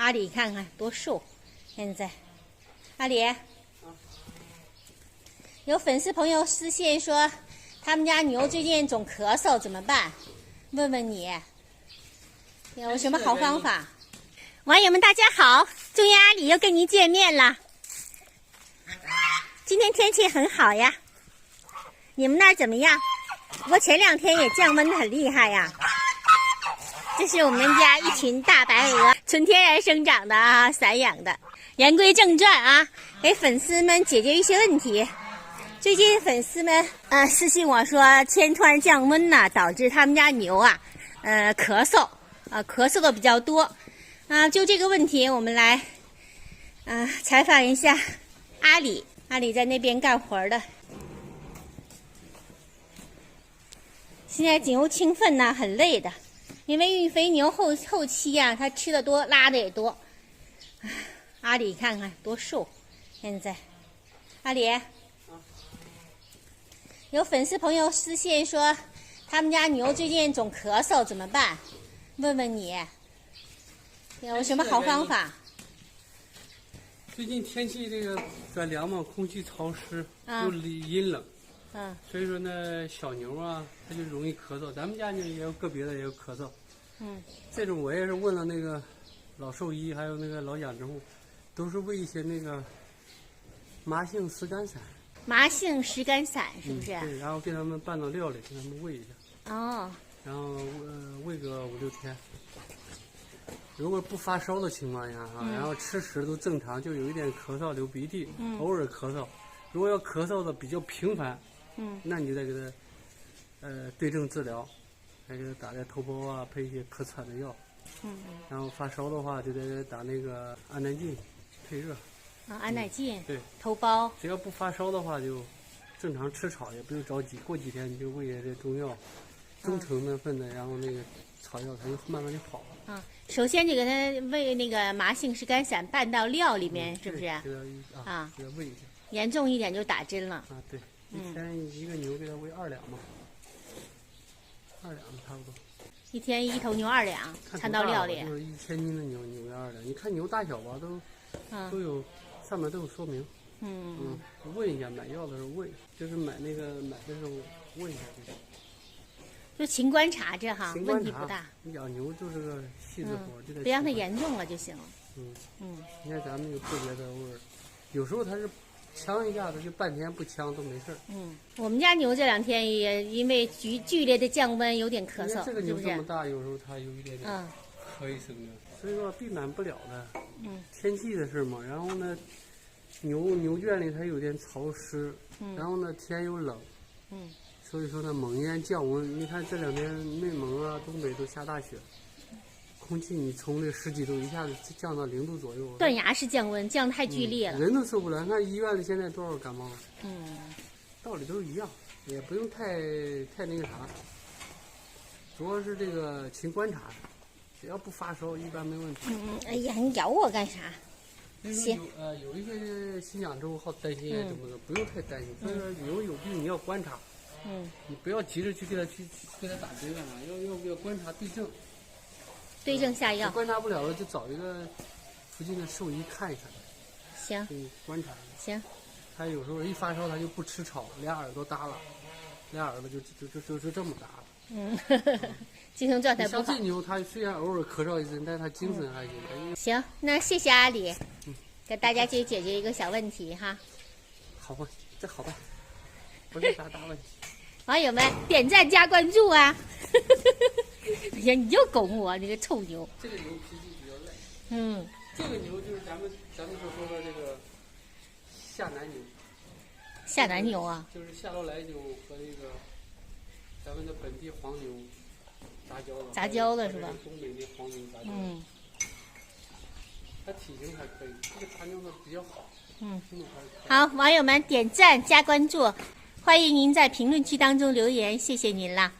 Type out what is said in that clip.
阿里看看多瘦，现在阿里。有粉丝朋友私信说，他们家牛最近总咳嗽，怎么办？问问你，有什么好方法？网友们大家好，终于阿里又跟您见面了。今天天气很好呀，你们那儿怎么样？不过前2天也降温得很厉害呀。这是我们家一群大白鹅，纯天然生长的啊，散养的。言归正传啊，给粉丝们解决一些问题。最近粉丝们私信我说，天突然降温呐，导致他们家牛啊，咳嗽的比较多就这个问题，我们来采访一下阿里。阿里在那边干活的。现在牛清粪呢，很累的，因为育肥牛后期啊，它吃的多，拉的也多。阿里看看多瘦，现在阿里。有粉丝朋友私信说，他们家牛最近总咳嗽，怎么办？问问你，有什么好方法？最近天气这个转凉嘛，空气潮湿，又阴冷，所以说呢，小牛啊，它就容易咳嗽。咱们家呢也有个别的也有咳嗽，这种我也是问了那个老兽医，还有那个老养殖户，都是喂一些那个麻杏石甘散。麻杏石甘散是不是？对，然后给他们拌到料里，给他们喂一下。哦。然后喂个5、6天。如果不发烧的情况下然后吃食都正常，就有一点咳嗽、流鼻涕，偶尔咳嗽。如果要咳嗽的比较频繁，那你就得给他对症治疗，还给他打点头孢啊，配一些咳喘的药。然后发烧的话，就得打那个安耐剂退热。安耐剂。对。头孢。只要不发烧的话，就正常吃草，也不用着急。过几天你就喂些这中药，中成分的，然后那个草药它就慢慢就好了。首先就给它喂那个麻杏石甘散拌到料里面，是不是？给它喂一下。严重一点就打针了。对，一天一个牛给它喂2两嘛，2两差不多。一天1头牛2两，掺到料里。就是1000斤的牛喂2两，你看牛大小吧，都有上面都有说明。问一下，买药的时候问，就是买的时候问一下就行。就勤观察着哈，问题不大。养牛就是个细致活，就得别让它严重了就行了。你看咱们有个别的味儿，有时候它是呛一下子，就半天不呛都没事儿。我们家牛这2天也因为剧烈的降温，有点咳嗽，这个牛这么大，有时候它有一点点咳一声的，所以说避免不了的。天气的事嘛，然后呢，牛圈里它有点潮湿，然后呢天又冷，所以说呢猛烟降温。你看这2天内蒙啊、东北都下大雪，空气你从这10几度一下子降到0度左右，断崖式降温，降太剧烈了，人都受不了。看医院里现在多少感冒了，道理都是一样，也不用太那个啥，主要是这个勤观察，只要不发烧一般没问题。哎呀，你咬我干啥？行。有一些新养殖户好担心什么的，不用太担心。所以说牛有病你要观察，你不要急着去给它打针干啥，要观察对症下药。观察不了了，就找一个附近的兽医看一看。行。观察。行。它有时候一发烧，它就不吃草，俩耳朵耷了，俩耳朵就这么大了。精神状态不好。像这牛，它虽然偶尔咳嗽一阵，但是它精神还行。行，那谢谢阿里，给大家解决一个小问题哈。好吧，这好办，不是啥大问题。网友们点赞加关注啊！哎呀，你又拱我，你个臭牛！这个牛脾气比较赖。这个牛就是咱们所说的这个下南牛。下南牛啊？就是下罗来牛和那个咱们的本地黄牛杂交的是吧？东北的黄牛杂交。它体型还可以，这个杂交的比较好。好，网友们点赞加关注，欢迎您在评论区当中留言，谢谢您了。